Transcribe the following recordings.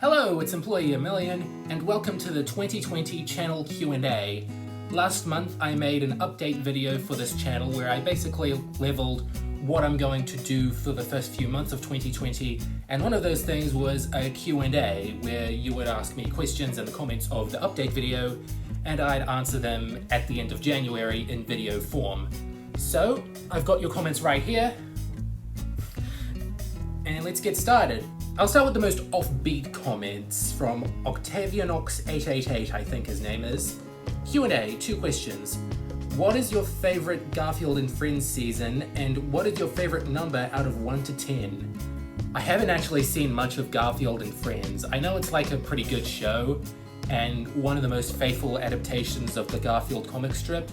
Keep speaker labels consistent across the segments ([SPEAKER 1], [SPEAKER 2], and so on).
[SPEAKER 1] Hello, it's EmployeeAMillion, and welcome to the 2020 channel Q&A. Last month I made an update video for this channel where I basically leveled what I'm going to do for the first few months of 2020, and one of those things was a Q&A where you would ask me questions in the comments of the update video, and I'd answer them at the end of January in video form. So, I've got your comments right here, and let's get started. I'll start with the most offbeat comments from Octavia Knox 888, I think his name is. Q&A, 2 questions. What is your favorite Garfield and Friends season, and what is your favorite number out of 1 to 10? I haven't actually seen much of Garfield and Friends. I know it's like a pretty good show, and one of the most faithful adaptations of the Garfield comic strip,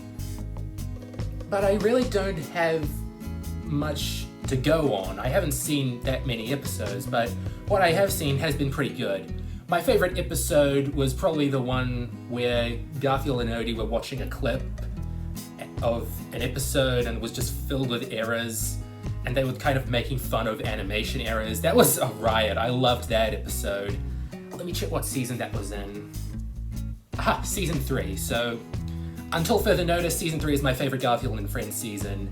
[SPEAKER 1] but I really don't have much to go on. I haven't seen that many episodes, but what I have seen has been pretty good. My favorite episode was probably the one where Garfield and Odie were watching a clip of an episode and it was just filled with errors, and they were kind of making fun of animation errors. That was a riot. I loved that episode. Let me check what season that was in. Aha, season 3. So, until further notice, season 3 is my favorite Garfield and Friends season.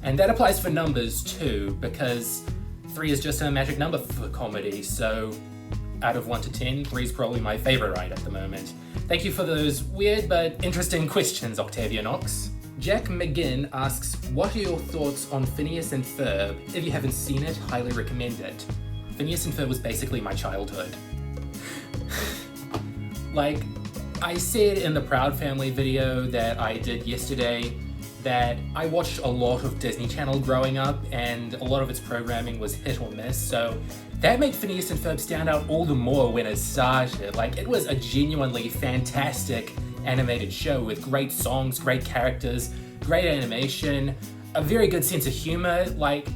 [SPEAKER 1] And that applies for numbers too, because 3 is just a magic number for comedy, so out of 1 to 10, 3 is probably my favorite right at the moment. Thank you for those weird but interesting questions, Octavia Knox. Jack McGinn asks, what are your thoughts on Phineas and Ferb? If you haven't seen it, highly recommend it. Phineas and Ferb was basically my childhood. Like, I said in the Proud Family video that I did yesterday, that I watched a lot of Disney Channel growing up, and a lot of its programming was hit or miss, so that made Phineas and Ferb stand out all the more when it started. Like, it was a genuinely fantastic animated show with great songs, great characters, great animation, a very good sense of humor. Like,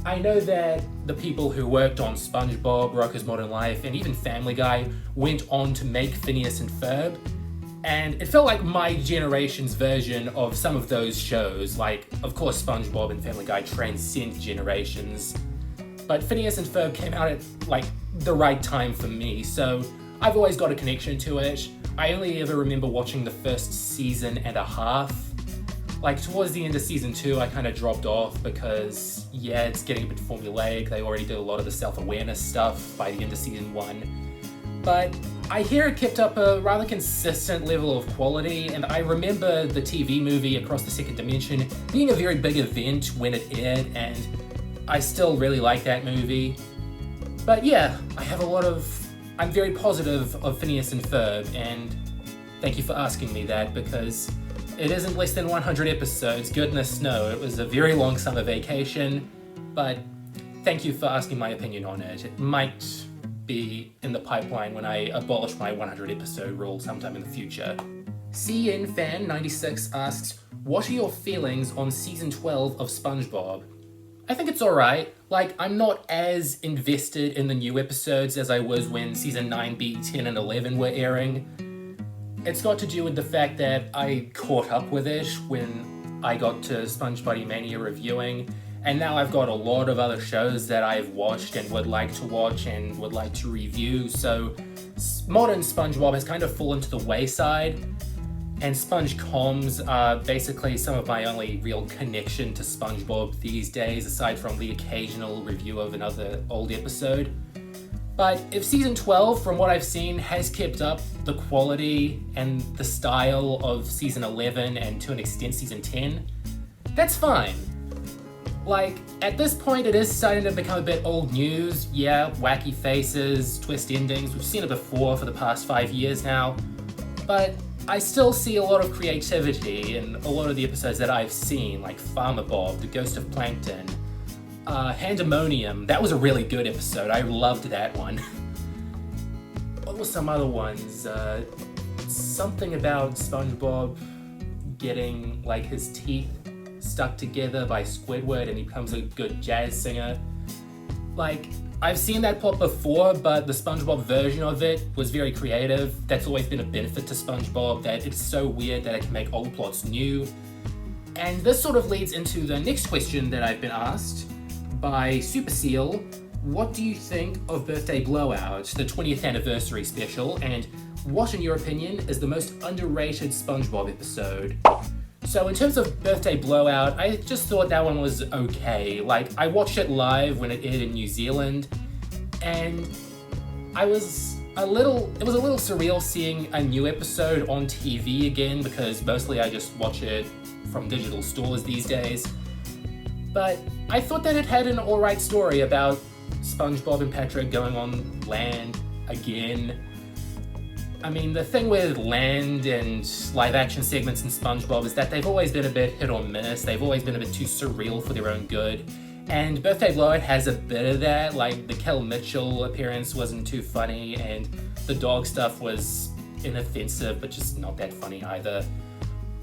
[SPEAKER 1] I know that the people who worked on SpongeBob, Rocko's Modern Life, and even Family Guy went on to make Phineas and Ferb, and it felt like my generation's version of some of those shows. Like, of course, SpongeBob and Family Guy transcend generations, but Phineas and Ferb came out at, like, the right time for me, so I've always got a connection to it. I only ever remember watching the first season and a half. Like, towards the end of season 2, I kind of dropped off because, yeah, it's getting a bit formulaic. They already did a lot of the self-awareness stuff by the end of season 1. But I hear it kept up a rather consistent level of quality, and I remember the TV movie Across the Second Dimension being a very big event when it aired, and I still really like that movie. But yeah, I'm very positive of Phineas and Ferb, and thank you for asking me that, because it isn't less than 100 episodes, goodness no, it was a very long summer vacation, but thank you for asking my opinion on it. It might be in the pipeline when I abolish my 100 episode rule sometime in the future. CNFan96 asks, what are your feelings on season 12 of SpongeBob? I think it's alright. Like, I'm not as invested in the new episodes as I was when season 9B, 10, and 11 were airing. It's got to do with the fact that I caught up with it when I got to SpongeBob Mania reviewing, and now I've got a lot of other shows that I've watched and would like to watch and would like to review, so modern SpongeBob has kind of fallen to the wayside, and SpongeComs are basically some of my only real connection to SpongeBob these days, aside from the occasional review of another old episode. But if season 12, from what I've seen, has kept up the quality and the style of season 11 and to an extent season 10, that's fine. Like, at this point it is starting to become a bit old news. Yeah, wacky faces, twist endings, we've seen it before for the past 5 years now, but I still see a lot of creativity in a lot of the episodes that I've seen, like Farmer Bob, The Ghost of Plankton, Handemonium. That was a really good episode, I loved that one. What were some other ones? Something about SpongeBob getting, like, his teeth stuck together by Squidward and he becomes a good jazz singer. Like, I've seen that plot before, but the SpongeBob version of it was very creative. That's always been a benefit to SpongeBob, that it's so weird that it can make old plots new. And this sort of leads into the next question that I've been asked by Super Seal. what do you think of Birthday Blowout, the 20th anniversary special, and what, in your opinion, is the most underrated SpongeBob episode? So in terms of Birthday Blowout, I just thought that one was okay. Like, I watched it live when it aired in New Zealand, and it was a little surreal seeing a new episode on TV again, because mostly I just watch it from digital stores these days. But I thought that it had an alright story about SpongeBob and Patrick going on land again. I mean, the thing with land and live action segments in SpongeBob is that they've always been a bit hit or miss. They've always been a bit too surreal for their own good. And Birthday Blowout has a bit of that. Like, the Kel Mitchell appearance wasn't too funny, and the dog stuff was inoffensive, but just not that funny either.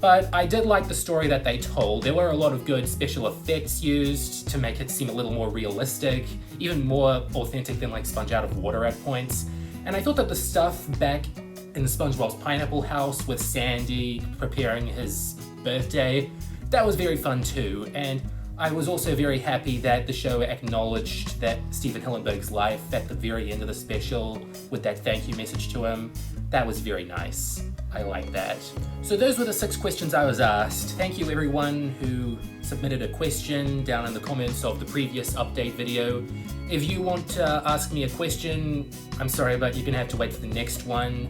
[SPEAKER 1] But I did like the story that they told. There were a lot of good special effects used to make it seem a little more realistic, even more authentic than like Sponge Out of Water at points. And I thought that the stuff back in SpongeBob's Pineapple House with Sandy preparing his birthday, that was very fun too. And I was also very happy that the show acknowledged that Stephen Hillenburg's life at the very end of the special with that thank you message to him. That was very nice. I like that. So those were the 6 questions I was asked. Thank you everyone who submitted a question down in the comments of the previous update video. If you want to ask me a question, I'm sorry, but you're gonna have to wait for the next one,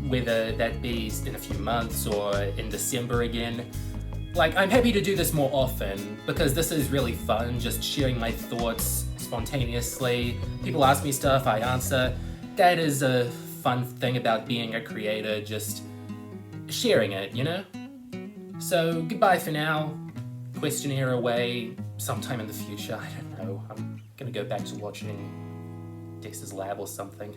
[SPEAKER 1] whether that be in a few months or in December again. Like, I'm happy to do this more often because this is really fun, just sharing my thoughts spontaneously. People ask me stuff, I answer. That is a fun thing about being a creator, just sharing it, you know? So, goodbye for now. Questionnaire away sometime in the future, I don't know. I'm gonna go back to watching Dexter's Lab or something.